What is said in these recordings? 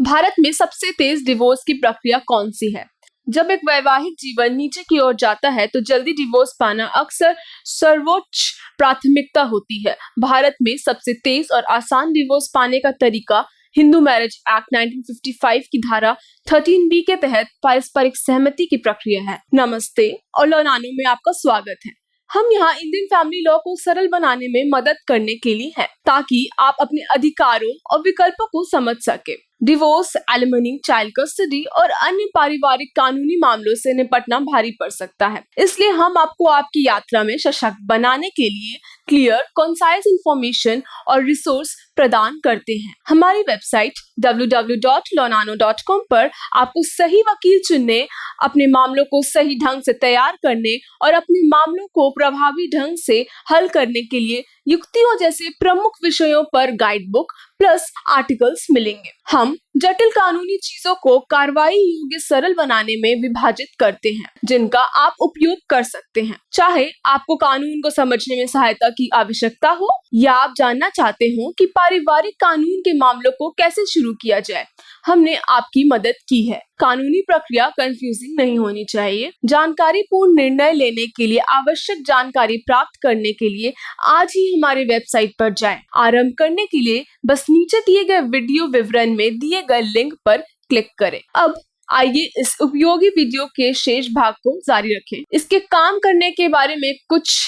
भारत में सबसे तेज डिवोर्स की प्रक्रिया कौन सी है? जब एक वैवाहिक जीवन नीचे की ओर जाता है तो जल्दी डिवोर्स पाना अक्सर सर्वोच्च प्राथमिकता होती है। भारत में सबसे तेज और आसान डिवोर्स पाने का तरीका हिंदू मैरिज एक्ट 1955 की धारा 13B के तहत पारस्परिक सहमति की प्रक्रिया है। नमस्ते और लौनानो में आपका स्वागत है। हम यहाँ इंडियन फैमिली लॉ को सरल बनाने में मदद करने के लिए हैं, ताकि आप अपने अधिकारों और विकल्पों को समझ सके। डिवोर्स, एलिमनी, चाइल्ड कस्टडी और अन्य पारिवारिक कानूनी मामलों से निपटना भारी पड़ सकता है। इसलिए हम आपको आपकी यात्रा में सशक्त बनाने के लिए क्लियर, कंसाइज इंफॉर्मेशन और रिसोर्स प्रदान करते हैं। हमारी वेबसाइट www.lonano.com पर आपको सही वकील चुनने, अपने मामलों को सही ढंग से तैयार करने और अपने मामलों को प्रभावी ढंग से हल करने के लिए युक्तियों जैसे प्रमुख विषयों पर गाइड बुक प्लस आर्टिकल्स मिलेंगे। हम जटिल कानूनी चीजों को कार्रवाई योग्य सरल बनाने में विभाजित करते हैं, जिनका आप उपयोग कर सकते हैं। चाहे आपको कानून को समझने में सहायता की आवश्यकता हो या आप जानना चाहते हो कि पारिवारिक कानून के मामलों को कैसे शुरू किया जाए, हमने आपकी मदद की है। कानूनी प्रक्रिया कंफ्यूजिंग नहीं होनी चाहिए। जानकारी पूर्ण निर्णय लेने के लिए आवश्यक जानकारी प्राप्त करने के लिए आज ही हमारे वेबसाइट पर जाएं। आरंभ करने के लिए बस नीचे दिए गए वीडियो विवरण में दिए गए लिंक पर क्लिक करें। अब आइए इस उपयोगी वीडियो के शेष भाग को जारी रखें। इसके काम करने के बारे में कुछ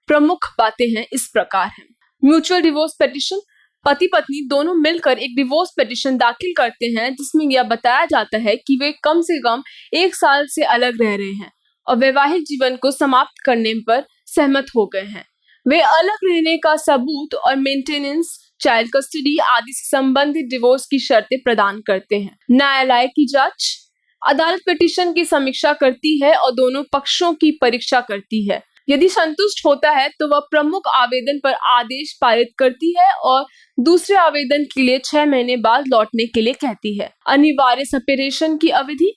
प्रमुख बातें हैं, इस प्रकार हैं। म्यूचुअल डिवोर्स पिटीशन, पति पत्नी दोनों मिलकर एक डिवोर्स पिटीशन दाखिल करते हैं, जिसमें यह बताया जाता है कि वे कम से कम 1 साल से अलग रह रहे हैं और वैवाहिक जीवन को समाप्त करने पर सहमत हो गए हैं। वे अलग रहने का सबूत और मेंटेनेंस, चाइल्ड कस्टडी आदि से संबंधित डिवोर्स की शर्तें प्रदान करते हैं। न्यायालय की जांच, अदालत पिटीशन की समीक्षा करती है और दोनों पक्षों की परीक्षा करती है। यदि संतुष्ट होता है तो वह प्रमुख आवेदन पर आदेश पारित करती है और दूसरे आवेदन के लिए 6 महीने बाद लौटने के लिए कहती है। अनिवार्य सेपरेशन की अवधि,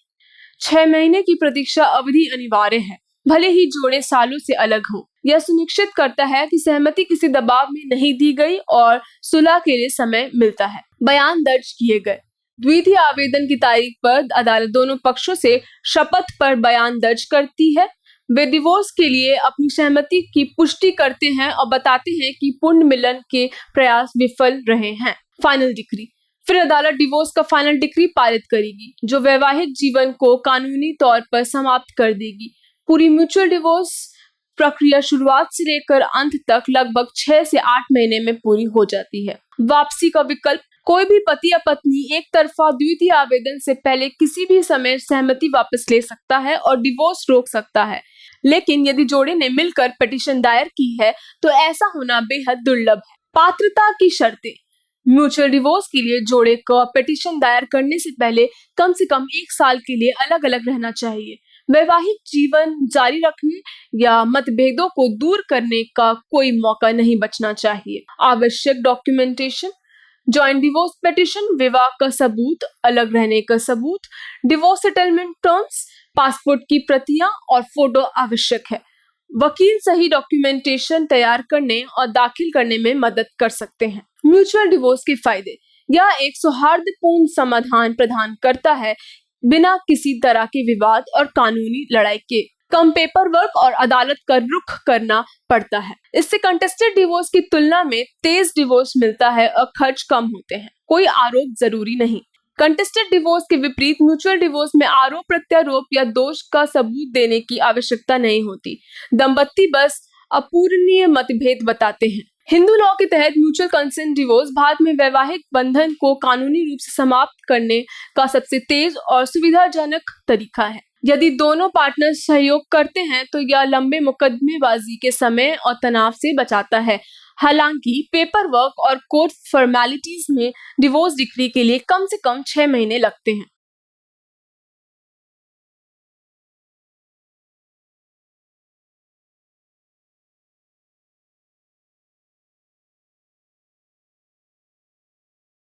6 महीने की प्रतीक्षा अवधि अनिवार्य है, भले ही जोड़े सालों से अलग हों। यह सुनिश्चित करता है कि सहमति किसी दबाव में नहीं दी गई और सुलह के लिए समय मिलता है। बयान दर्ज किए गए, द्वितीय आवेदन की तारीख पर अदालत दोनों पक्षों से शपथ पर बयान दर्ज करती है। वे डिवोर्स के लिए अपनी सहमति की पुष्टि करते हैं और बताते हैं कि पुनर्मिलन के प्रयास विफल रहे हैं। फाइनल डिक्री, फिर अदालत डिवोर्स का फाइनल डिक्री पारित करेगी, जो वैवाहिक जीवन को कानूनी तौर पर समाप्त कर देगी। पूरी म्यूचुअल डिवोर्स प्रक्रिया शुरुआत से लेकर अंत तक लगभग 6 से 8 महीने में पूरी हो जाती है। वापसी का विकल्प, कोई भी पति या पत्नी एक तरफा द्वितीय आवेदन से पहले किसी भी समय सहमति वापस ले सकता है और डिवोर्स रोक सकता है। लेकिन यदि जोड़े ने मिलकर पिटीशन दायर की है तो ऐसा होना बेहद दुर्लभ है। पात्रता की शर्तें, म्यूचुअल डिवोर्स के लिए जोड़े को पिटीशन दायर करने से पहले कम से कम 1 साल के लिए अलग अलग रहना चाहिए। वैवाहिक जीवन जारी रखने या मतभेदों को दूर करने का कोई मौका नहीं बचना चाहिए। आवश्यक डॉक्यूमेंटेशन, जॉइंट डिवोर्स पिटीशन, विवाह का सबूत, अलग रहने का सबूत, डिवोर्स सेटलमेंट टर्म्स, पासपोर्ट की प्रतियां और फोटो आवश्यक है। वकील सही डॉक्यूमेंटेशन तैयार करने और दाखिल करने में मदद कर सकते हैं। म्यूचुअल डिवोर्स के फायदे, यह एक सौहार्दपूर्ण समाधान प्रदान करता है, बिना किसी तरह के विवाद और कानूनी लड़ाई के। कम पेपर वर्क और अदालत का रुख करना पड़ता है। इससे कंटेस्टेड डिवोर्स की तुलना में तेज डिवोर्स मिलता है और खर्च कम होते हैं। कोई आरोप जरूरी नहीं। कंटेस्टेड डिवोर्स के विपरीत म्यूचुअल डिवोर्स में आरोप प्रत्यारोप या दोष का सबूत देने की आवश्यकता नहीं होती। दंपति बस अपूरणीय मतभेद बताते हैं। हिंदू लॉ के तहत म्यूचुअल कंसेंट डिवोर्स भारत में वैवाहिक बंधन को कानूनी रूप से समाप्त करने का सबसे तेज और सुविधाजनक तरीका है। यदि दोनों पार्टनर सहयोग करते हैं तो यह लंबे मुकदमेबाजी के समय और तनाव से बचाता है। हालांकि पेपर वर्क और कोर्ट फॉर्मेलिटीज में डिवोर्स डिक्री के लिए कम से कम 6 महीने लगते हैं।